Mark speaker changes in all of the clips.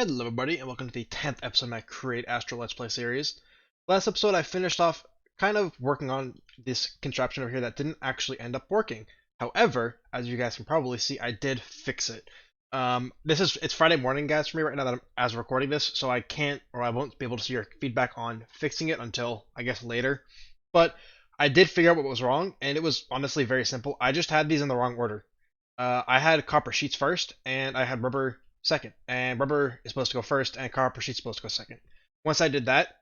Speaker 1: Hello everybody, and welcome to the 10th episode of my Create Astral Let's Play series. Last episode I finished off kind of working on this contraption over here that didn't actually end up working. However, as you guys can probably see, I did fix it. It's Friday morning, guys, for me right now that as recording this, so I can't or I won't be able to see your feedback on fixing it until I guess later. But I did figure out what was wrong, and it was honestly very simple. I just had these in the wrong order. I had copper sheets first, and I had rubber second. And rubber is supposed to go first, and copper sheet's supposed to go second. Once I did that,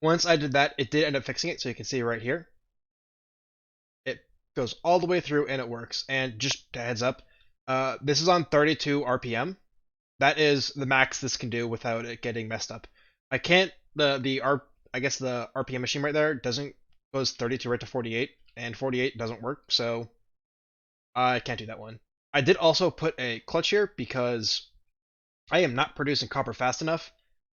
Speaker 1: once I did that, it did end up fixing it. So you can see right here, it goes all the way through and it works. And just a heads up, this is on 32 RPM. That is the max this can do without it getting messed up. I can't I guess the RPM machine right there doesn't goes 32 right to 48, and 48 doesn't work. So I can't do that one. I did also put a clutch here because I am not producing copper fast enough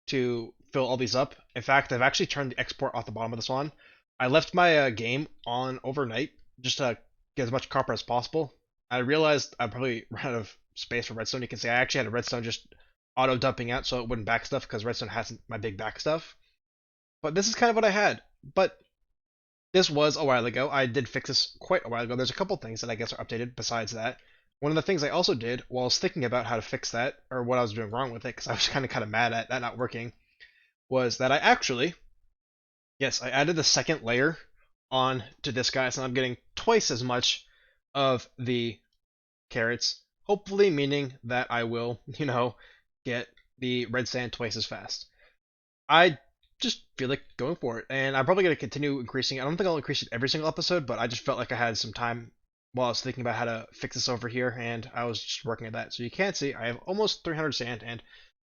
Speaker 1: to fill all these up. In fact, I've actually turned the export off the bottom of this one. I left my game on overnight just to get as much copper as possible. I realized I probably ran out of space for redstone. You can see I actually had a redstone just auto dumping out so it wouldn't back stuff because redstone hasn't my big back stuff. But this is kind of what I had. But this was a while ago. I did fix this quite a while ago. There's a couple things that I guess are updated besides that. One of the things I also did while I was thinking about how to fix that, or what I was doing wrong with it, because I was kind of mad at that not working, was that I actually, yes, I added the second layer on to this guy, so I'm getting twice as much of the carrots, hopefully meaning that I will, get the red sand twice as fast. I just feel like going for it, and I'm probably going to continue increasing. I don't think I'll increase it every single episode, but I just felt like I had some time while I was thinking about how to fix this over here, and I was just working at that. So you can see I have almost 300 sand, and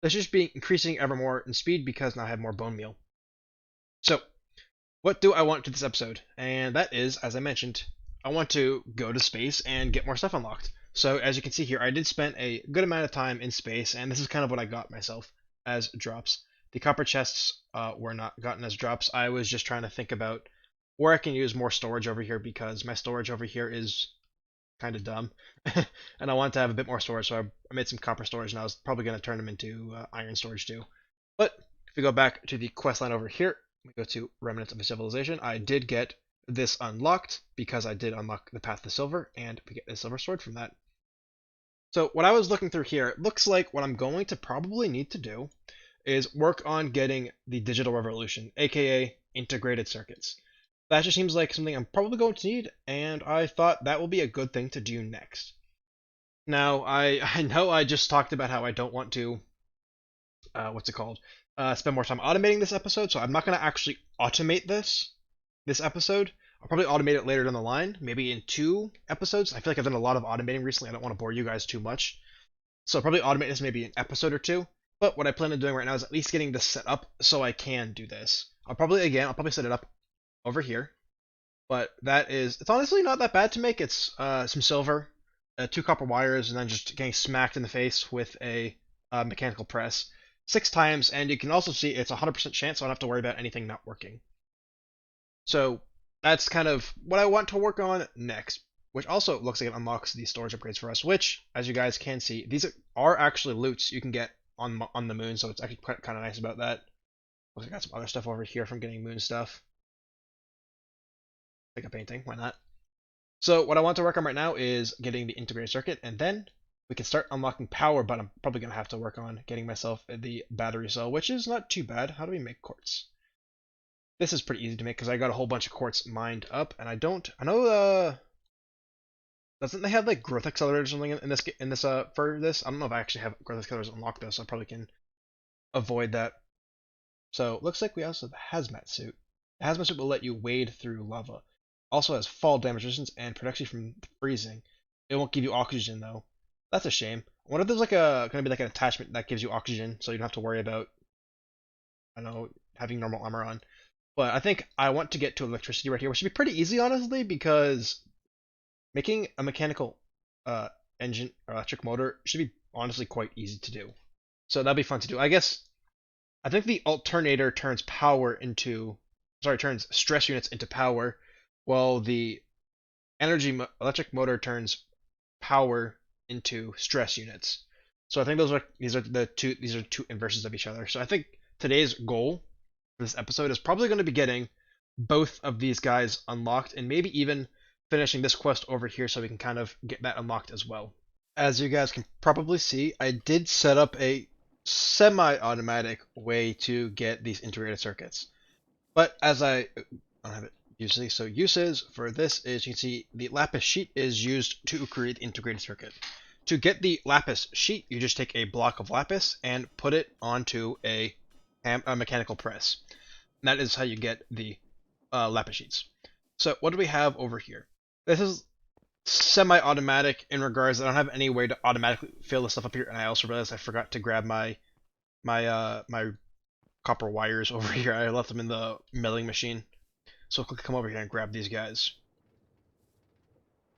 Speaker 1: let's just be increasing ever more in speed because now I have more bone meal. So, what do I want to this episode? And that is, as I mentioned, I want to go to space and get more stuff unlocked. So as you can see here, I did spend a good amount of time in space, and this is kind of what I got myself as drops. The copper chests were not gotten as drops. I was just trying to think about where I can use more storage over here because my storage over here is kind of dumb. And I want to have a bit more storage, so I made some copper storage, and I was probably going to turn them into iron storage too. But if we go back to the quest line over here, we go to Remnants of a Civilization. I did get this unlocked because I did unlock the Path to Silver, and we get a silver sword from that. So what I was looking through here, it looks like what I'm going to probably need to do is work on getting the digital revolution, aka integrated circuits. That just seems like something I'm probably going to need, and I thought that will be a good thing to do next. Now, I know I just talked about how I don't want to, spend more time automating this episode, so I'm not going to actually automate this episode. I'll probably automate it later down the line, maybe in 2 episodes. I feel like I've done a lot of automating recently. I don't want to bore you guys too much. So I'll probably automate this maybe an episode or 2. But what I plan on doing right now is at least getting this set up so I can do this. I'll probably set it up over here. But it's honestly not that bad to make. It's some silver, 2 copper wires, and then just getting smacked in the face with a mechanical press 6 times. And you can also see it's a 100% chance, so I don't have to worry about anything not working. So that's kind of what I want to work on next, which also looks like it unlocks these storage upgrades for us, which, as you guys can see, these are actually loots you can get on the moon, so it's actually kind of nice about that. Looks like I got some other stuff over here from getting moon stuff. Like a painting, why not? So what I want to work on right now is getting the integrated circuit, and then we can start unlocking power, but I'm probably going to have to work on getting myself the battery cell, which is not too bad. How do we make quartz? This is pretty easy to make because I got a whole bunch of quartz mined up, and I know doesn't they have like growth accelerators or something in this for this? I don't know if I actually have growth accelerators unlocked though, so I probably can avoid that. So looks like we also have the hazmat suit. The hazmat suit will let you wade through lava. Also has fall damage resistance and protection from freezing. It won't give you oxygen though. That's a shame. I wonder if there's like gonna be like an attachment that gives you oxygen, so you don't have to worry about, I don't know, having normal armor on. But I think I want to get to electricity right here, which should be pretty easy, honestly, because making a mechanical engine or electric motor should be honestly quite easy to do. So that'll be fun to do. I think the alternator turns turns stress units into power, while the electric motor turns power into stress units. So I think these are two inverses of each other. So I think today's goal for this episode is probably going to be getting both of these guys unlocked and maybe even finishing this quest over here so we can kind of get that unlocked as well. As you guys can probably see, I did set up a semi-automatic way to get these integrated circuits. But as I don't have it usually, so uses for this is you can see the lapis sheet is used to create the integrated circuit. To get the lapis sheet, you just take a block of lapis and put it onto a mechanical press. And that is how you get the lapis sheets. So what do we have over here? This is semi-automatic in regards I don't have any way to automatically fill this stuff up here, and I also realized I forgot to grab my copper wires over here. I left them in the milling machine. So I'll come over here and grab these guys.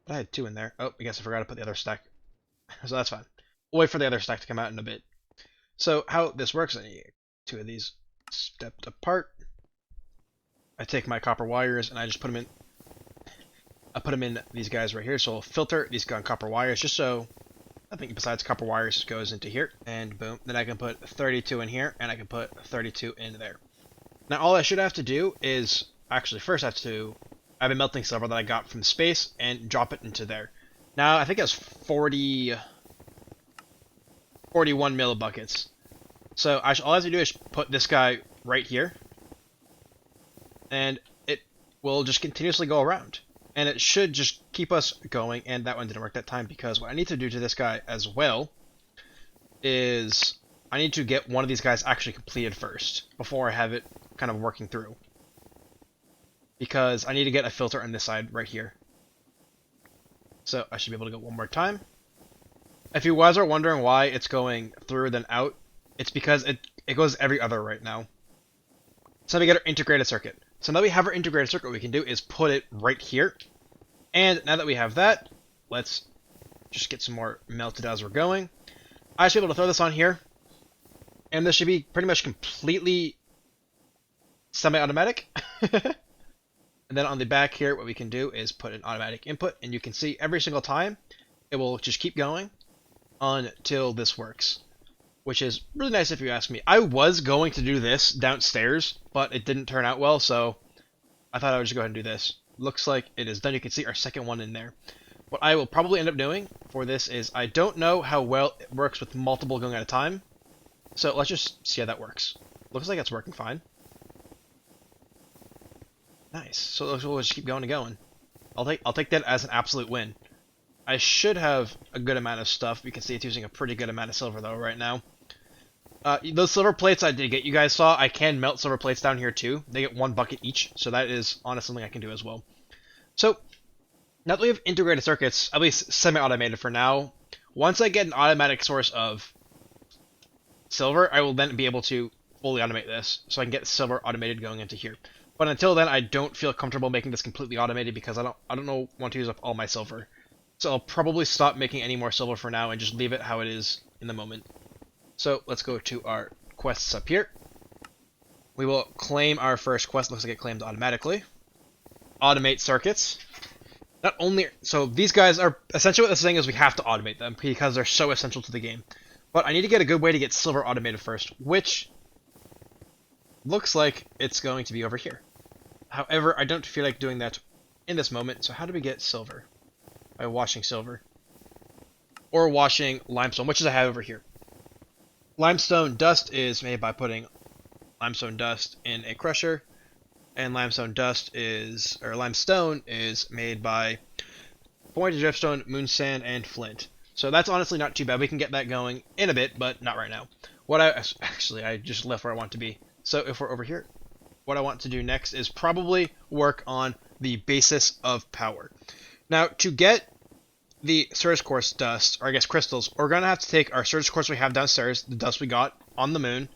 Speaker 1: But I had two in there. Oh, I guess I forgot to put the other stack. So that's fine. We'll wait for the other stack to come out in a bit. So how this works, I need two of these stepped apart. I take my copper wires and I just put them in. I put them in these guys right here. So I'll filter these copper wires just so I think besides copper wires goes into here. And boom. Then I can put 32 in here and I can put 32 in there. Now all I should have to do is actually first I have a melting silver that I got from space and drop it into there. Now I think it has 41 millibuckets. So all I have to do is put this guy right here, and it will just continuously go around. And it should just keep us going, and that one didn't work that time because what I need to do to this guy as well is I need to get one of these guys actually completed first before I have it kind of working through. Because I need to get a filter on this side right here. So I should be able to go one more time. If you guys are wondering why it's going through then out, it's because it goes every other right now. So now we get our integrated circuit. So now we have our integrated circuit, what we can do is put it right here. And now that we have that, let's just get some more melted as we're going. I should be able to throw this on here. And this should be pretty much completely semi-automatic. And then on the back here, what we can do is put an automatic input. And you can see every single time, it will just keep going until this works. Which is really nice if you ask me. I was going to do this downstairs, but it didn't turn out well, so I thought I would just go ahead and do this. Looks like it is done. You can see our second one in there. What I will probably end up doing for this is I don't know how well it works with multiple going at a time. So let's just see how that works. Looks like it's working fine. Nice. So we'll just keep going and going. I'll take that as an absolute win. I should have a good amount of stuff. You can see it's using a pretty good amount of silver though right now. Those silver plates I did get, you guys saw, I can melt silver plates down here too. They get 1 bucket each, so that is honestly something I can do as well. So, now that we have integrated circuits, at least semi-automated for now, once I get an automatic source of silver, I will then be able to fully automate this, so I can get silver automated going into here. But until then, I don't feel comfortable making this completely automated because I don't want to use up all my silver. So I'll probably stop making any more silver for now and just leave it how it is in the moment. So let's go to our quests up here. We will claim our first quest. Looks like it claimed automatically. Automate circuits. Not only so these guys are essentially what this thing is. We have to automate them because they're so essential to the game. But I need to get a good way to get silver automated first, which looks like it's going to be over here. However, I don't feel like doing that in this moment. So how do we get silver? By washing silver. Or washing limestone, which is I have over here. Limestone dust is made by putting limestone dust in a crusher, and limestone is made by pointed dripstone, moon sand, and flint. So that's honestly not too bad. We can get that going in a bit, but not right now. I just left where I want to be. So if we're over here, what I want to do next is probably work on the basis of power. Now, to get the surge quartz dust, or I guess crystals, we're going to have to take our surge quartz we have downstairs, the dust we got on the moon,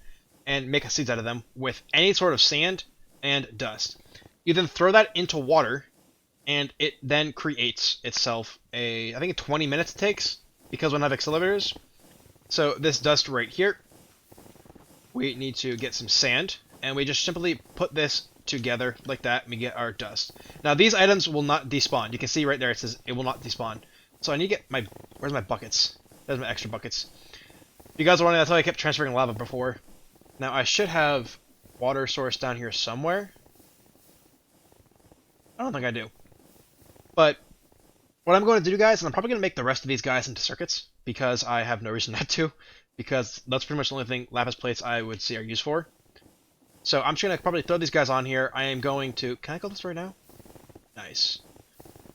Speaker 1: and make a seeds out of them with any sort of sand and dust. You then throw that into water, and it then creates itself I think 20 minutes it takes, because we don't have accelerators. So this dust right here, we need to get some sand, and we just simply put this together like that, and we get our dust. Now these items will not despawn. You can see right there it says it will not despawn. So I need to get where's my buckets? There's my extra buckets. You guys are wondering, that's why I kept transferring lava before. Now, I should have water source down here somewhere. I don't think I do. But what I'm going to do, guys, is I'm probably going to make the rest of these guys into circuits, because I have no reason not to, because that's pretty much the only thing lapis plates I would see are used for. So I'm just going to probably throw these guys on here. I am going to... Can I go this right now? Nice.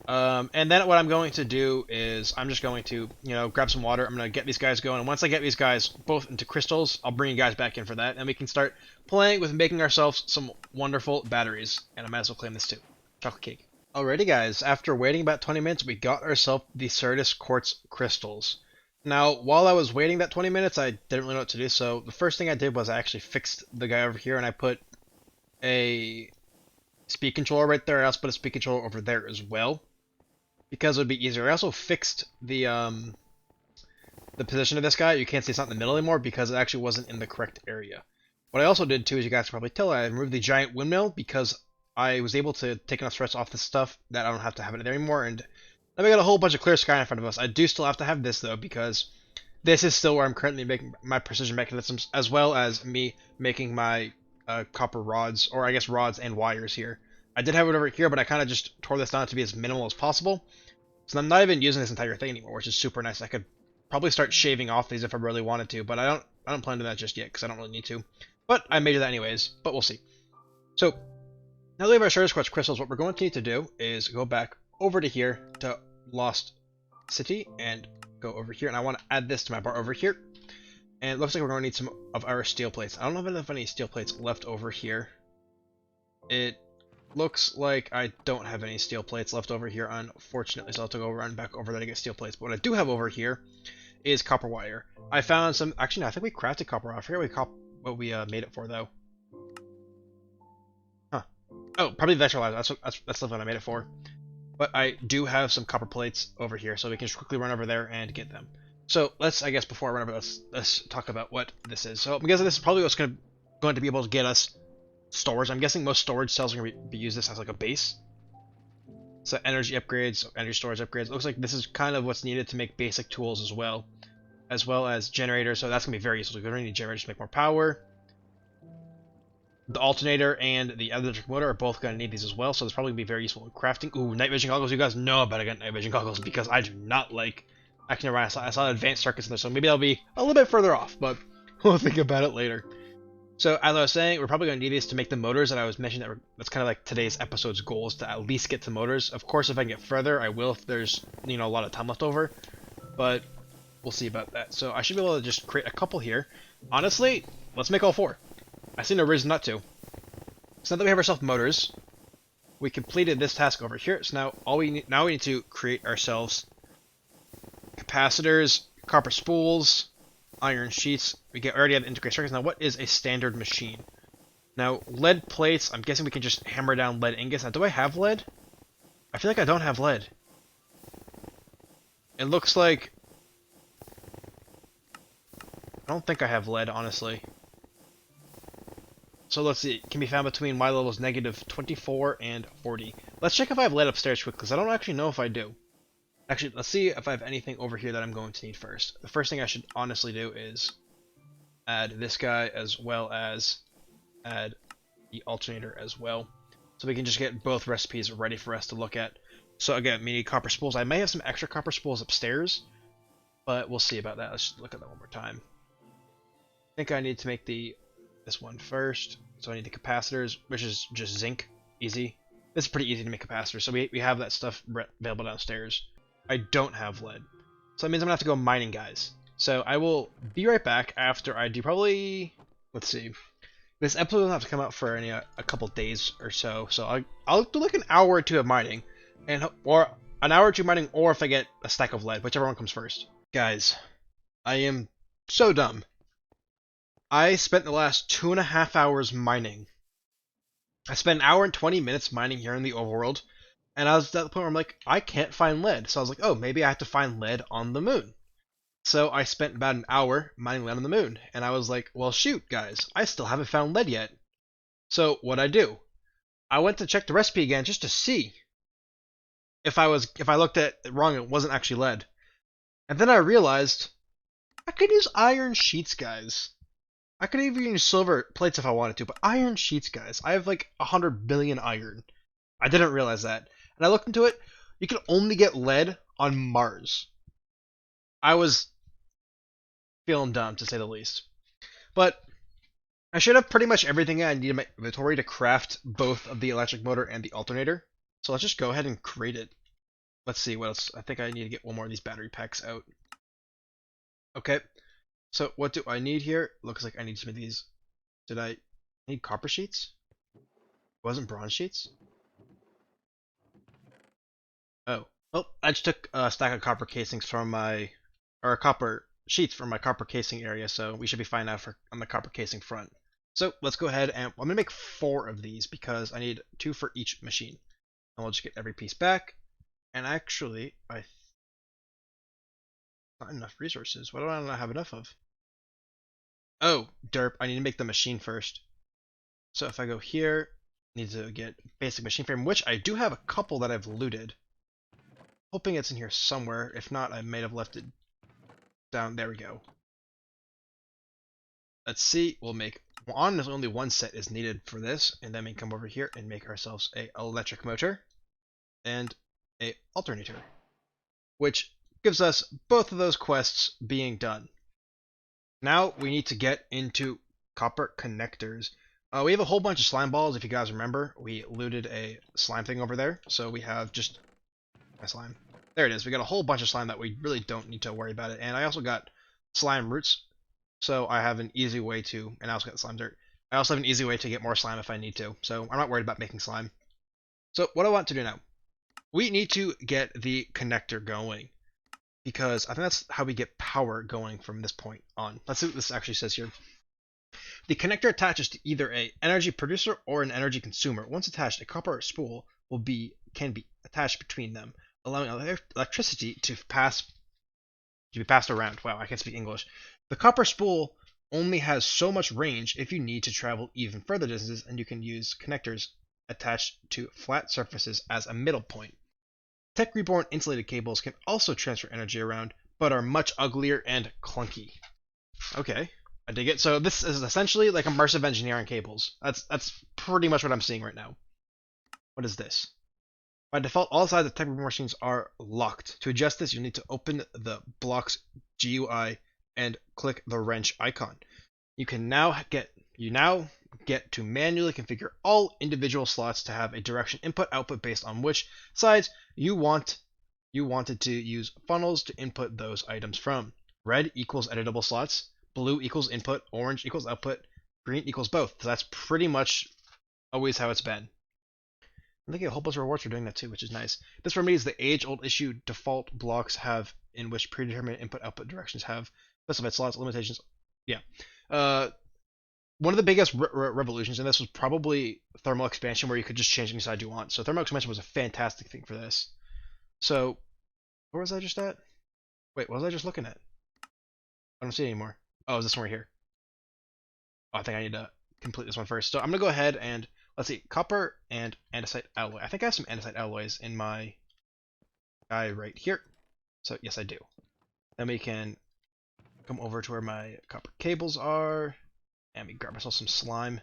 Speaker 1: And then what I'm going to do is I'm just going to, grab some water. I'm going to get these guys going. And once I get these guys both into crystals, I'll bring you guys back in for that. And we can start playing with making ourselves some wonderful batteries. And I might as well claim this too. Chocolate cake. Alrighty, guys. After waiting about 20 minutes, we got ourselves the Certus Quartz crystals. Now, while I was waiting that 20 minutes, I didn't really know what to do. So the first thing I did was I actually fixed the guy over here, and I put a speed controller right there. I also put a speed controller over there as well, because it would be easier. I also fixed the position of this guy. You can't see it's not in the middle anymore because it actually wasn't in the correct area. What I also did too, as you guys can probably tell, I removed the giant windmill because I was able to take enough stress off this stuff that I don't have to have it there anymore. And then we got a whole bunch of clear sky in front of us. I do still have to have this though, because this is still where I'm currently making my precision mechanisms, as well as me making my copper rods, or I guess rods and wires here. I did have it over here, but I kind of just tore this down to be as minimal as possible. So I'm not even using this entire thing anymore, which is super nice. I could probably start shaving off these if I really wanted to, but I don't plan to do that just yet because I don't really need to. But I may do that anyways, but we'll see. So now that we have our Certus Quartz crystals, what we're going to need to do is go back over to here to Lost City and go over here, and I want to add this to my bar over here. And it looks like we're going to need some of our steel plates. I don't know if I have any steel plates left over here. It looks like I don't have any steel plates left over here, unfortunately, so I'll have to go run back over there to get steel plates. But what I do have over here is copper wire. I found some... Actually, no, I think we crafted copper wire. I forget what we made it for, though. Huh. Oh, probably the electrolyzer. That's the one I made it for. But I do have some copper plates over here, so we can just quickly run over there and get them. So let's, I guess, before I run over, let's talk about what this is. So I'm guessing this is probably what's going to be able to get us storage. I'm guessing most storage cells are going to be used this as like a base. So energy upgrades, energy storage upgrades. It looks like this is kind of what's needed to make basic tools as well as generators. So that's going to be very useful. We're going to need generators to make more power. The alternator and the electric motor are both going to need these as well, so it's probably going to be very useful in crafting. Ooh, night vision goggles. You guys know about getting night vision goggles because I do not like... Actually, I saw advanced circuits in there, so maybe I'll be a little bit further off, but we'll think about it later. So, as I was saying, we're probably going to need these to make the motors that I was mentioning. That's kind of like today's episode's goal, is to at least get to motors. Of course, if I can get further, I will if there's, a lot of time left over, but we'll see about that. So, I should be able to just create a couple here. Honestly, let's make all 4. I see no reason not to. So now that we have ourselves motors, we completed this task over here. So now we need to create ourselves capacitors, copper spools, iron sheets. We already have integrated circuits. Now, what is a standard machine? Now, lead plates. I'm guessing we can just hammer down lead ingots. Now, do I have lead? I feel like I don't have lead. It looks like... I don't think I have lead, honestly. So let's see, it can be found between Y levels -24 and 40. Let's check if I have lead upstairs quick, because I don't actually know if I do. Actually, let's see if I have anything over here that I'm going to need first. The first thing I should honestly do is add this guy, as well as add the alternator as well. So we can just get both recipes ready for us to look at. So again, we need copper spools. I may have some extra copper spools upstairs, but we'll see about that. Let's just look at that one more time. I think I need to make this one first. So I need the capacitors, which is just zinc. Easy. This is pretty easy to make capacitors, so we have that stuff available downstairs. I don't have lead. So that means I'm going to have to go mining, guys. So I will be right back after I do probably... Let's see. This episode doesn't have to come out for a couple days or so. So I'll do like an hour or two of mining. Or an hour or two mining, or if I get a stack of lead, whichever one comes first. Guys, I am so dumb. I spent the last 2.5 hours mining. I spent an hour and 20 minutes mining here in the overworld, and I was at the point where I'm like, I can't find lead. So I was like, oh, maybe I have to find lead on the moon. So I spent about an hour mining lead on the moon, and I was like, well, shoot, guys, I still haven't found lead yet. So what'd I do? I went to check the recipe again just to see if I looked at it wrong, it wasn't actually lead. And then I realized I could use iron sheets, guys. I could even use silver plates if I wanted to, but iron sheets, guys. I have like 100 billion iron. I didn't realize that. And I looked into it. You can only get lead on Mars. I was feeling dumb, to say the least. But I should have pretty much everything I need in my inventory to craft both of the electric motor and the alternator. So let's just go ahead and create it. Let's see what else. I think I need to get one more of these battery packs out. Okay. So what do I need here? Looks like I need some of these. Did I need copper sheets? Wasn't bronze sheets? Oh. Well, I just took a stack of copper casings from my, or copper sheets from my copper casing area, so we should be fine now for on the copper casing front. So let's go ahead and I'm gonna make 4 of these because I need 2 for each machine. And we'll just get every piece back. And actually, not enough resources. What do I not have enough of? Oh, derp. I need to make the machine first. So if I go here, I need to get basic machine frame, which I do have a couple that I've looted. Hoping it's in here somewhere. If not, I may have left it down. There we go. Let's see. We'll make only one set is needed for this, and then we can come over here and make ourselves a electric motor and a alternator, which gives us both of those quests being done. Now we need to get into copper connectors. We have a whole bunch of slime balls. If you guys remember, we looted a slime thing over there, so we have just my slime. There it is. We got a whole bunch of slime that we really don't need to worry about it. And I also got slime roots, so I have an easy way to, and I also got slime dirt. I also have an easy way to get more slime if I need to, so I'm not worried about making slime. So what I want to do now, we need to get the connector going, because I think that's how we get power going from this point on. Let's see what this actually says here. The connector attaches to either an energy producer or an energy consumer. Once attached, a copper spool can be attached between them, allowing electricity to be passed around. Wow, I can't speak English. The copper spool only has so much range if you need to travel even further distances, and you can use connectors attached to flat surfaces as a middle point. Tech Reborn insulated cables can also transfer energy around, but are much uglier and clunky. Okay, I dig it. So this is essentially like immersive engineering cables. That's pretty much what I'm seeing right now. What is this? By default, all sides of Tech Reborn machines are locked. To adjust this, you'll need to open the block's GUI and click the wrench icon. You now get to manually configure all individual slots to have a direction input-output based on which sides you wanted to use funnels to input those items from. Red equals editable slots, blue equals input, orange equals output, green equals both. So that's pretty much always how it's been. I'm thinking a whole bunch of rewards for doing that too, which is nice. This remedies the age-old issue default blocks have in which predetermined input-output directions have specified slots, limitations. Yeah. One of the biggest revolutions in this was probably thermal expansion, where you could just change any side you want. So thermal expansion was a fantastic thing for this. So, where was I just at? Wait, what was I just looking at? I don't see it anymore. Oh, is this one right here? Oh, I think I need to complete this one first. So I'm going to go ahead and, let's see, copper and andesite alloy. I think I have some andesite alloys in my guy right here. So, yes, I do. Then we can come over to where my copper cables are. And we grab ourselves some slime.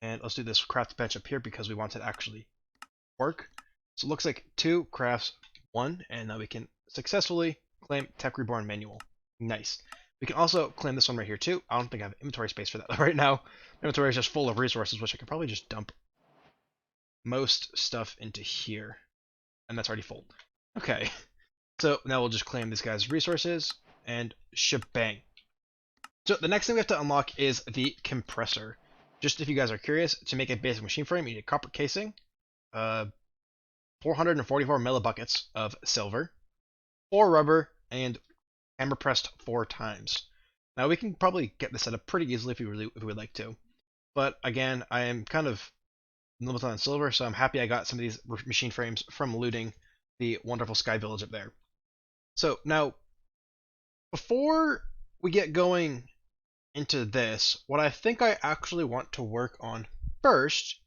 Speaker 1: And let's do this craft bench up here because we want it to actually work. So it looks like 2 crafts 1, and now we can successfully claim Tech Reborn manual. Nice. We can also claim this one right here too. I don't think I have inventory space for that right now. My inventory is just full of resources, which I could probably just dump most stuff into here. And that's already full. Okay. So now we'll just claim this guy's resources and shebang. So the next thing we have to unlock is the compressor. Just if you guys are curious, to make a basic machine frame, you need a copper casing, 444 millibuckets of silver, 4 rubber, and hammer pressed 4 times. Now we can probably get this set up pretty easily if we would like to. But again, I am kind of limited on silver, so I'm happy I got some of these machine frames from looting the wonderful Sky Village up there. So now, before we get going into this, what I think I actually want to work on first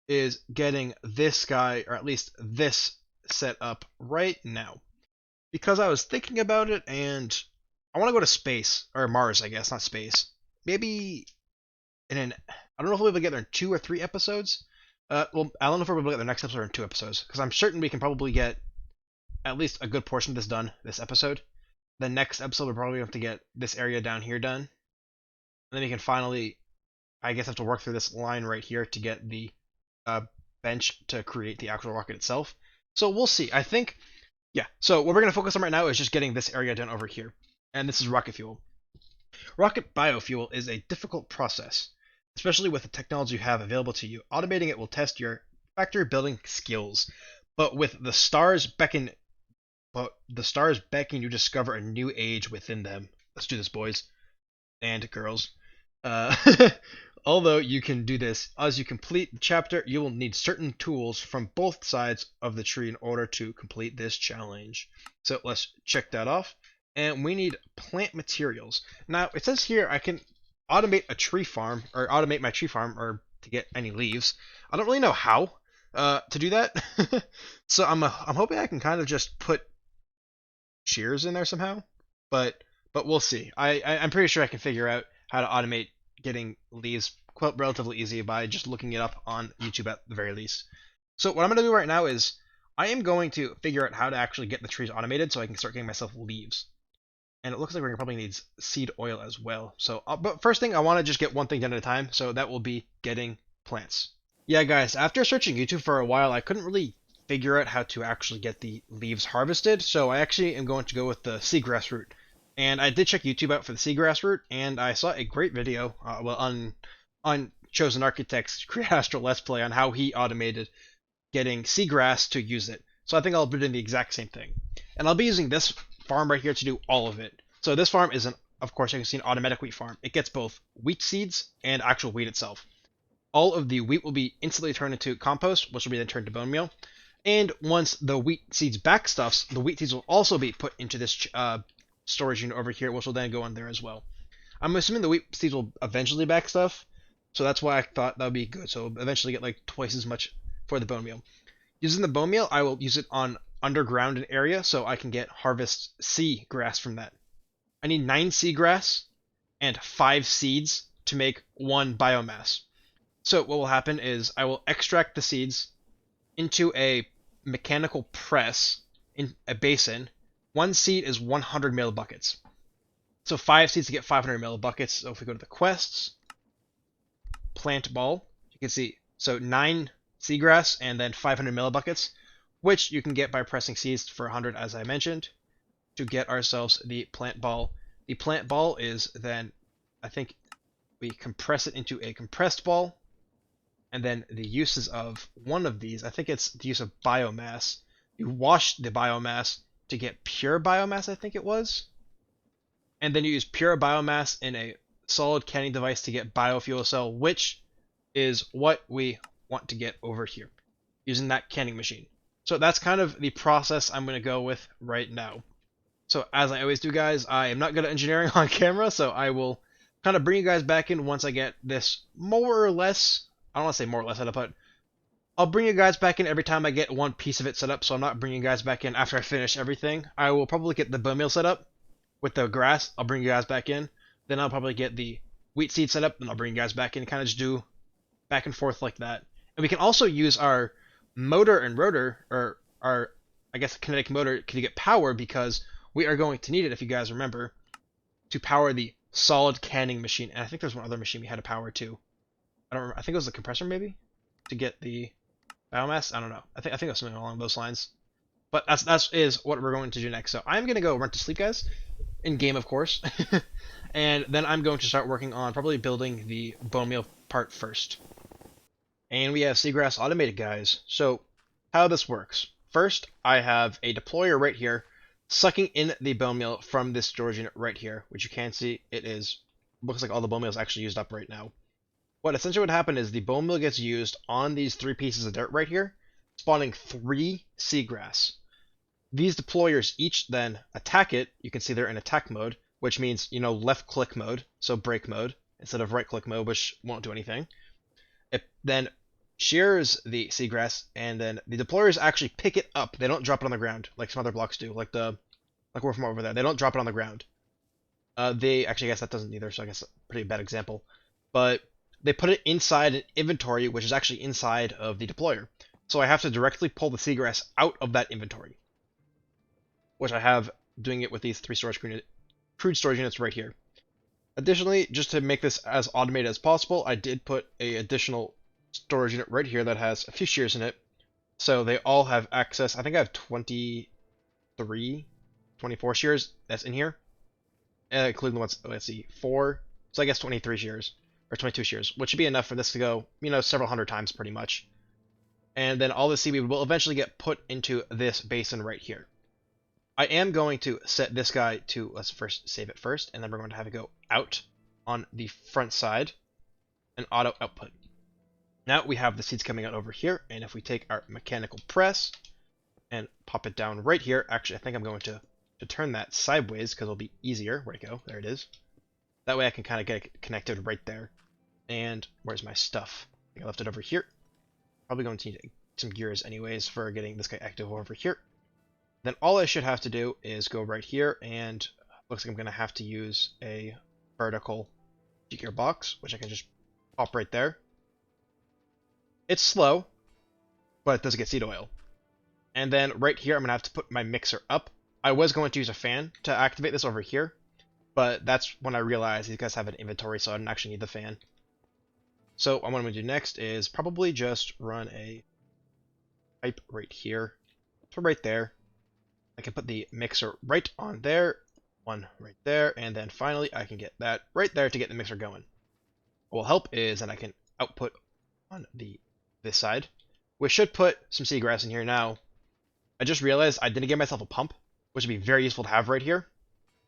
Speaker 1: is getting this guy, or at least this, set up right now. Because I was thinking about it, and I want to go to space or Mars, I guess, not space. Maybe in an I don't know if we'll be able to get there in 2 or 3 episodes. Well, I don't know if we're able to get the next episode in 2 episodes because I'm certain we can probably get at least a good portion of this done this episode. The next episode we'll probably have to get this area down here done, and then we can finally, I guess, have to work through this line right here to get the uh, bench to create the actual rocket itself. So we'll see. I think, yeah. So what we're gonna focus on right now is just getting this area done over here, and this is rocket fuel. Rocket biofuel is a difficult process, especially with the technology you have available to you. Automating it will test your factory building skills, but with the stars beckon you discover a new age within them. Let's do this, boys and girls. Uh, Although you can do this, as you complete the chapter, you will need certain tools from both sides of the tree in order to complete this challenge. So let's check that off. And we need plant materials. Now, it says here I can automate a tree farm, or automate my tree farm, or to get any leaves. I don't really know how to do that. So I'm hoping I can kind of just put shears in there somehow. But we'll see. I'm pretty sure I can figure out how to automate getting leaves quite relatively easy by just looking it up on YouTube at the very least. So what I'm going to do right now is I am going to figure out how to actually get the trees automated so I can start getting myself leaves. And it looks like we're going to probably need seed oil as well. So, but first thing, I want to just get one thing done at a time. So that will be getting plants. Yeah, guys, after searching YouTube for a while, I couldn't really figure out how to actually get the leaves harvested. So I actually am going to go with the seagrass route. And I did check YouTube out for the seagrass route, and I saw a great video, on Chosen Architect's Create Astral Let's Play on how he automated getting seagrass to use it. So I think I'll be doing the exact same thing. And I'll be using this farm right here to do all of it. So this farm is, of course, you can see an automatic wheat farm. It gets both wheat seeds and actual wheat itself. All of the wheat will be instantly turned into compost, which will be then turned to bone meal. And once the wheat seeds backstuffs, the wheat seeds will also be put into this storage unit over here, which will then go in there as well. I'm assuming the wheat seeds will eventually backstuff, so that's why I thought that would be good. So eventually get like twice as much for the bone meal. Using the bone meal, I will use it on underground area so I can get harvest sea grass from that. I need 9 seagrass and 5 seeds to make 1 biomass. So what will happen is I will extract the seeds into a mechanical press in a basin. 1 seed is 100 millibuckets. So 5 seeds to get 500 millibuckets. So if we go to the quests, plant ball, you can see, so 9 seagrass and then 500 millibuckets, which you can get by pressing seeds for 100, as I mentioned, to get ourselves the plant ball. The plant ball is then, I think, we compress it into a compressed ball, and then the uses of one of these, I think it's the use of biomass. You wash the biomass to get pure biomass, I think it was, and then you use pure biomass in a solid canning device to get biofuel cell, which is what we want to get over here, using that canning machine. So that's kind of the process I'm going to go with right now. So as I always do, guys, I am not good at engineering on camera, so I will kind of bring you guys back in once I get this more or less, I don't want to say more or less set up, but I'll bring you guys back in every time I get one piece of it set up, so I'm not bringing you guys back in after I finish everything. I will probably get the bone meal set up with the grass. I'll bring you guys back in. Then I'll probably get the wheat seed set up, and I'll bring you guys back in, kind of just do back and forth like that. And we can also use our motor and rotor, or our, I guess, kinetic motor to get power, because we are going to need it, if you guys remember, to power the solid canning machine. And I think there's one other machine we had to power too. I don't remember. I think it was the compressor, maybe, to get the biomass. I don't know. I think it was something along those lines. But that is what we're going to do next. So I'm gonna go run to sleep, guys, in game, of course, and then I'm going to start working on probably building the bone meal part first. And we have seagrass automated, guys. So how this works: first, I have a deployer right here, sucking in the bone meal from this storage unit right here, which you can see looks like all the bone meal is actually used up right now. What essentially would happen is the bone meal gets used on these 3 pieces of dirt right here, spawning 3 seagrass. These deployers each then attack it. You can see they're in attack mode, which means, left click mode, so break mode, instead of right click mode, which won't do anything. It then shears the seagrass, and then the deployers actually pick it up. They don't drop it on the ground like some other blocks do, like we're from over there. They don't drop it on the ground. They actually, I guess that doesn't either, so I guess a pretty bad example. But they put it inside an inventory, which is actually inside of the deployer. So I have to directly pull the seagrass out of that inventory, which I have doing it with these 3 crude storage units right here. Additionally, just to make this as automated as possible, I did put a additional storage unit right here that has a few shears in it. So they all have access. I think I have 23, 24 shears that's in here, including the ones, let's see, 4. So I guess 23 shears, or 22 shears, which should be enough for this to go, several hundred times pretty much. And then all the seaweed will eventually get put into this basin right here. I am going to set this guy to, let's first save it first, and then we're going to have it go out on the front side and auto output. Now we have the seeds coming out over here, and if we take our mechanical press and pop it down right here, actually I think I'm going to turn that sideways because it'll be easier. Where'd it go? There it is. That way I can kind of get it connected right there. And where's my stuff? I think I left it over here. Probably going to need some gears anyways for getting this guy active over here. Then all I should have to do is go right here, and looks like I'm going to have to use a vertical gearbox, which I can just pop right there. It's slow, but it does get seed oil. And then right here, I'm going to have to put my mixer up. I was going to use a fan to activate this over here, but that's when I realized these guys have an inventory, so I didn't actually need the fan. So what I'm going to do next is probably just run a pipe right here to right there. I can put the mixer right on there, one right there, and then finally I can get that right there to get the mixer going. What will help is that I can output on this side, which should put some seagrass in here now. I just realized I didn't get myself a pump, which would be very useful to have right here.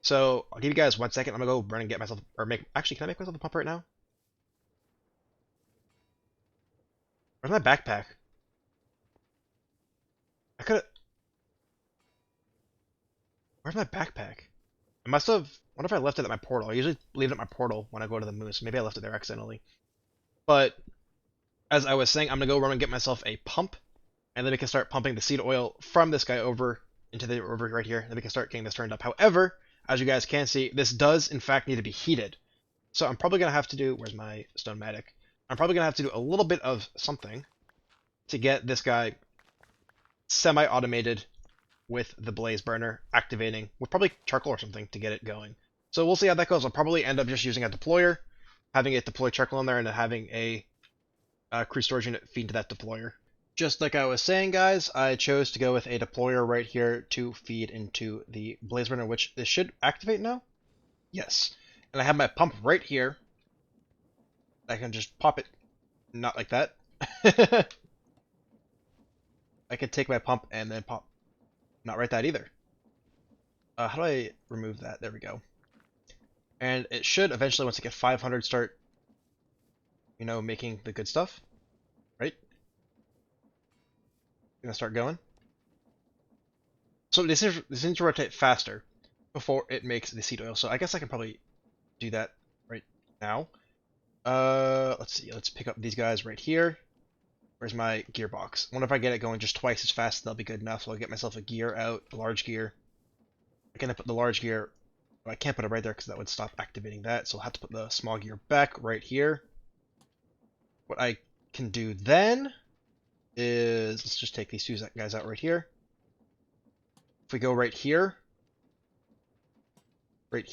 Speaker 1: So I'll give you guys 1 second. I'm gonna go run and get myself, actually, can I make myself a pump right now? Where's my backpack? Where's my backpack? I must have, wonder if I left it at my portal. I usually leave it at my portal when I go to the moon, so maybe I left it there accidentally. But as I was saying, I'm gonna go run and get myself a pump, and then we can start pumping the seed oil from this guy over into the over right here, and then we can start getting this turned up. However, as you guys can see, this does in fact need to be heated. So I'm probably gonna have to do, where's my Stone-matic? I'm probably gonna have to do a little bit of something to get this guy semi-automated with the blaze burner activating with probably charcoal or something to get it going. So we'll see how that goes. I'll probably end up just using a deployer, having it deploy charcoal in there, and then having a crude storage unit feed to that deployer. Just like I was saying, guys, I chose to go with a deployer right here to feed into the blaze burner, which this should activate now. Yes. And I have my pump right here. I can just pop it, not like that. I can take my pump and then pop, not right that either. How do I remove that? There we go. And it should eventually, once I get 500, start, making the good stuff, right? Gonna start going. So this needs to rotate faster before it makes the seed oil. So I guess I can probably do that right now. Let's see. Let's pick up these guys right here. Where's my gearbox? I wonder if I get it going just twice as fast, that'll be good enough. So I'll get myself a gear out, a large gear. I can put the large gear. Well, I can't put it right there because that would stop activating that. So I'll have to put the small gear back right here. What I can do then is, let's just take these two guys out right here. If we go right here, put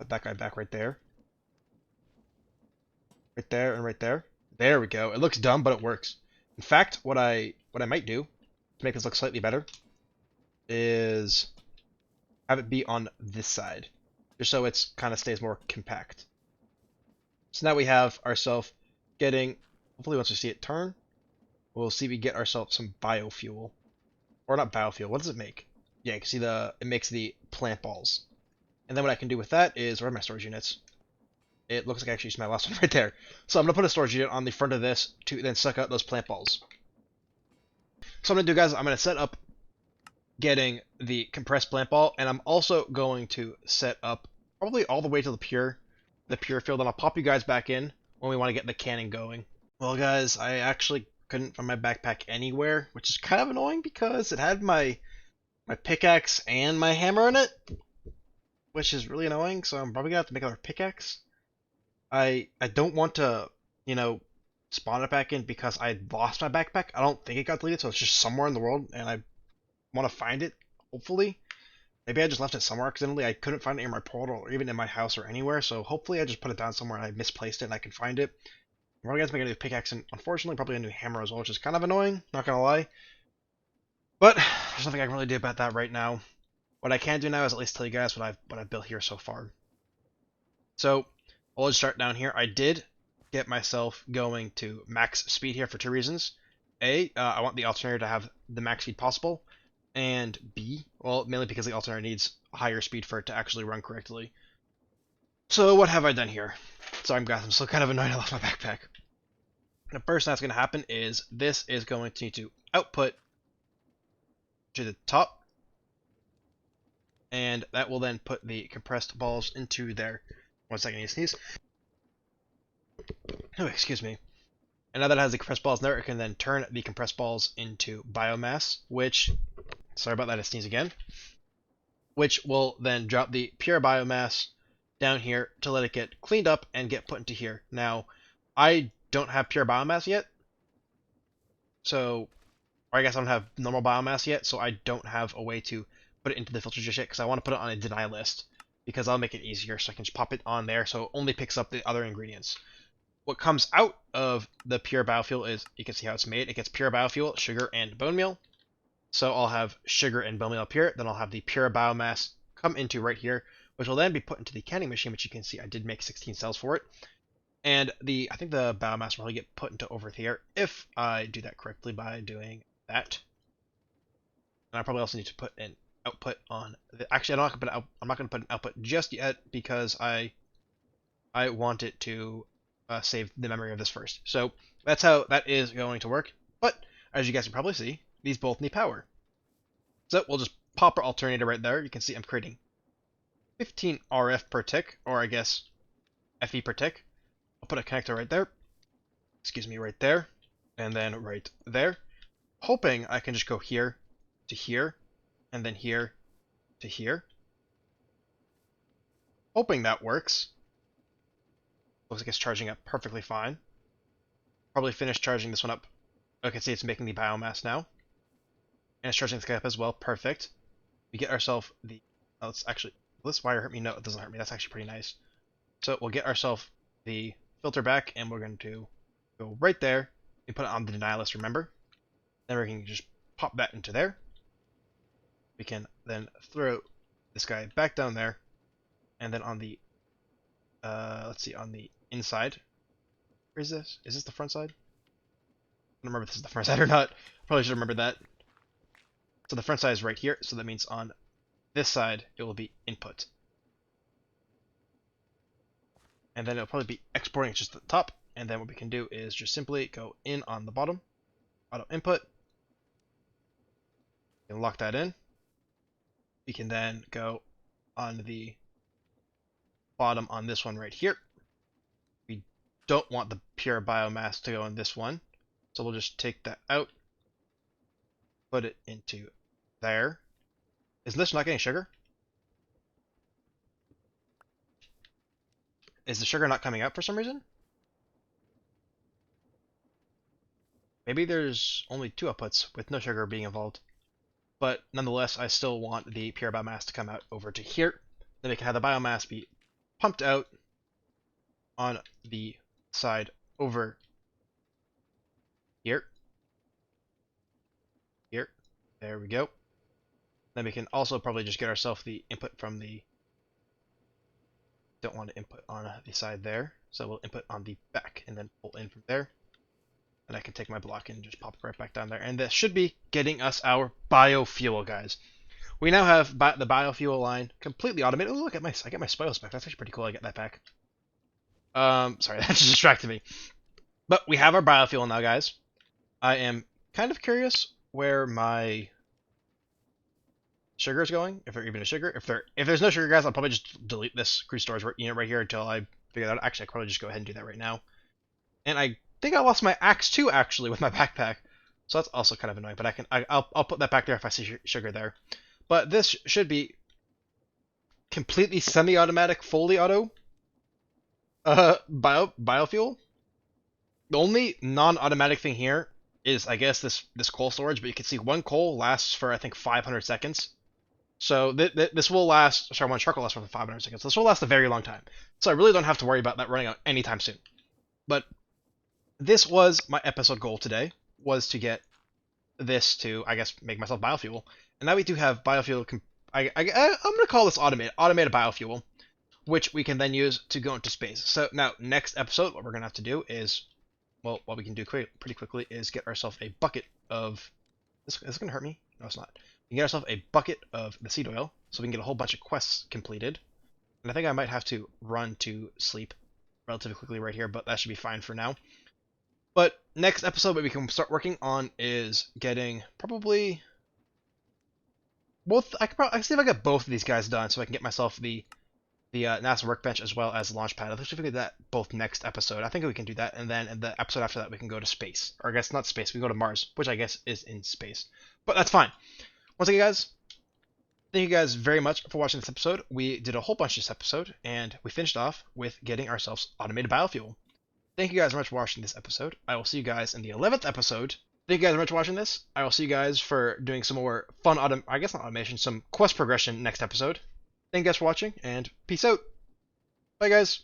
Speaker 1: that guy back right there. Right there and right there. There we go. It looks dumb, but it works. In fact, what I might do to make this look slightly better is have it be on this side, just so it's kind of stays more compact. So now we have ourselves getting, hopefully once we see it turn, we'll see we get ourselves some biofuel. Or not biofuel, what does it make? Yeah, you can see it makes the plant balls. And then what I can do with that is, where are my storage units? It looks like I actually used my last one right there. So I'm going to put a storage unit on the front of this to then suck out those plant balls. So I'm going to do, guys, I'm going to set up getting the compressed plant ball, and I'm also going to set up probably all the way to the pure field, and I'll pop you guys back in when we want to get the cannon going. Well, guys, I actually couldn't find my backpack anywhere, which is kind of annoying because it had my pickaxe and my hammer in it. which is really annoying, so I'm probably gonna have to make another pickaxe. I don't want to, you know, spawn it back in because I lost my backpack. I don't think it got deleted, so it's just somewhere in the world, and I want to find it, hopefully. Maybe I just left it somewhere accidentally. I couldn't find it in my portal or even in my house or anywhere, so hopefully I just put it down somewhere and I misplaced it and I can find it. I'm probably going to make a new pickaxe and unfortunately probably a new hammer as well, which is kind of annoying, not going to lie. But there's nothing I can really do about that right now. What I can do now is at least tell you guys what I've built here so far. So I'll just start down here. I did get myself going to max speed here for two reasons. A, I want the alternator to have the max speed possible. And B, well, mainly because the alternator needs higher speed for it to actually run correctly. So what have I done here? Sorry guys, I'm still kind of annoyed I lost my backpack. The first thing that's going to happen is this is going to need to output to the top. And that will then put the compressed balls into there. 1 second, I need to sneeze. Oh, excuse me. And now that it has the compressed balls in there, it can then turn the compressed balls into biomass, which, sorry about that, I sneeze again, which will then drop the pure biomass down here to let it get cleaned up and get put into here. Now, I don't have pure biomass yet, so, or I guess I don't have normal biomass yet, so I don't have a way to put it into the filter just yet, because I want to put it on a deny list, because I'll make it easier, so I can just pop it on there, so it only picks up the other ingredients. What comes out of the pure biofuel is, you can see how it's made. It gets pure biofuel, sugar, and bone meal. So I'll have sugar and bone meal up here. Then I'll have the pure biomass come into right here, which will then be put into the canning machine, which you can see I did make 16 cells for it. And I think the biomass will probably get put into over here if I do that correctly by doing that. And I probably also need to put an output on actually, I'm not going to put an output just yet because I want it to save the memory of this first. So that's how that is going to work. But as you guys can probably see, these both need power. So we'll just pop our alternator right there. You can see I'm creating 15 RF per tick, or I guess FE per tick. I'll put a connector right there. Excuse me, right there. And then right there. Hoping I can just go here to here, and then here to here. Hoping that works. Looks like it's charging up perfectly fine. Probably finished charging this one up. I can see it's making the biomass now. And it's charging this guy up as well. Perfect. We get ourselves the... Oh, let's actually... Will this wire hurt me? No, it doesn't hurt me. That's actually pretty nice. So we'll get ourselves the filter back, and we're going to go right there. We put it on the deny list, remember? Then we can just pop that into there. We can then throw this guy back down there. And then on the... let's see, on the inside. Where is this? Is this the front side? I don't remember if this is the front side or not. Probably should remember that. So the front side is right here, so that means on this side it will be input. And then it'll probably be exporting just the top, and then what we can do is just simply go in on the bottom, auto input. We can lock that in. We can then go on the bottom on this one right here. We don't want the pure biomass to go in this one, so we'll just take that out, put it into there. Is this not getting sugar? Is the sugar not coming out for some reason? Maybe there's only 2 outputs with no sugar being involved. But nonetheless, I still want the pure biomass to come out over to here. Then we can have the biomass be pumped out on the side over here. Here. There we go. Then we can also probably just get ourselves the input from the... Don't want to input on the side there. So we'll input on the back and then pull in from there. And I can take my block and just pop it right back down there. And this should be getting us our biofuel, guys. We now have the biofuel line completely automated. Oh, look at I get my spoils back. That's actually pretty cool. I get that back. Sorry, that just distracted me. But we have our biofuel now, guys. I am kind of curious where my sugar is going. If there's even a sugar. If there's no sugar, guys, I'll probably just delete this cruise storage unit right here until I figure that out. Actually, I could probably just go ahead and do that right now. And I think I lost my axe too, actually, with my backpack. So that's also kind of annoying. But I'll put that back there if I see sugar there. But this should be completely semi-automatic, fully auto biofuel. The only non-automatic thing here is, I guess, this coal storage, but you can see one coal lasts for, I think, 500 seconds. So this will last, sorry, one charcoal lasts for 500 seconds. This will last a very long time. So I really don't have to worry about that running out anytime soon. But this was my episode goal today, was to get this to, I guess, make myself biofuel. And now we do have biofuel, I'm going to call this automated biofuel, which we can then use to go into space. So now, next episode, what we're going to have to do is, well, what we can do pretty quickly is get ourselves a bucket of, is this going to hurt me? No, it's not. We can get ourselves a bucket of the seed oil, so we can get a whole bunch of quests completed. And I think I might have to run to sleep relatively quickly right here, but that should be fine for now. But next episode, what we can start working on is getting probably both. I can see if I get both of these guys done, so I can get myself the NASA workbench as well as the launch pad. I think we can do that both next episode. I think we can do that, and then in the episode after that, we can go to space, or I guess not space. We go to Mars, which I guess is in space, but that's fine. Once again, guys, thank you guys very much for watching this episode. We did a whole bunch this episode, and we finished off with getting ourselves automated biofuel. Thank you guys very much for watching this episode. I will see you guys in the 11th episode. Thank you guys very much for watching this. I will see you guys for doing some more fun, I guess not automation, some quest progression next episode. Thank you guys for watching, and peace out. Bye, guys.